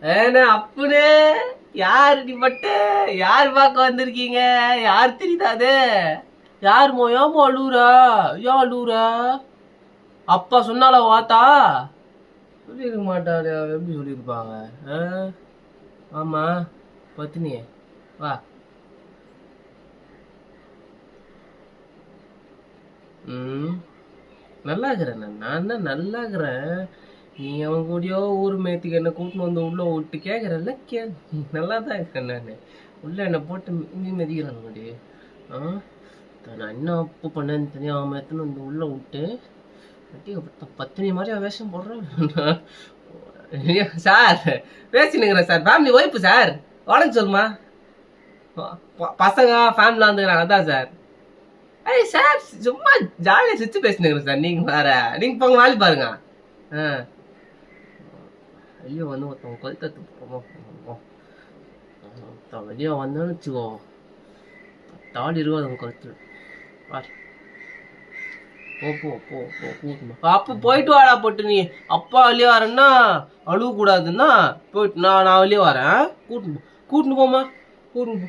ஏன்னா அப்புனே யாரு நீ பட்டு யார் பார்க்க வந்திருக்கீங்க? யார் தெரியுதா அது? யாருமோ? ஏமோ அழுவுறா? ஏன் அழுவுறா? அப்பா சொன்னால வாத்தா சொல்லியிருக்க மாட்டாரு. எப்படி சொல்லியிருப்பாங்க? ஆமா பத்தினி வா. ம் நல்லா இருக்கிறேன். நான் தான் நல்லா இருக்கிறேன். நீ அவன் கூடயோ ஊர் மேத்துக்கு என்ன கூட்டின்னு வந்து உள்ள விட்டு கேட்குறல்ல நல்லா தான் இருக்கேன் நான். உள்ள என்னை போட்டு மிஞ்சி மிதிக்கிறான் முடி. நான் என்ன அப்பு பண்ணேன்னு தெரியும். அவன் எத்தனை வந்து உள்ள விட்டு பத்தினி மாதிரி வேஷம் போடுறேன். சார் பேசினுங்கிறேன் சார். Family wife sir. உடனே சொல்லுமா பசங்க ஃபேமிலி வந்துக்கிறாங்க அதான் சார். ஏய் சார் சும்மா ஜாலியாக சிரிச்சு பேசினுங்கிறேன் சார். நீங்கள் வேற நீங்கள் போங்க வேலை பாருங்க. ஐயோ வந்து ஒருத்தவங்க கொளுத்தத்து போகிறோம். வெளியே வந்தோன்னு வச்சுக்கோ தாடி இருக்கும் அது கழுத்து. போ போ போ போ கூட்டணும். அப்போ போயிட்டு வாடா போட்டு. நீ அப்பா வெளியே வரேன்னா அழுவ கூடாதுன்னா போயிட்டு நான் வெளியே வரேன். கூட்டுன்னு போமா கூட்டுன்னு போ.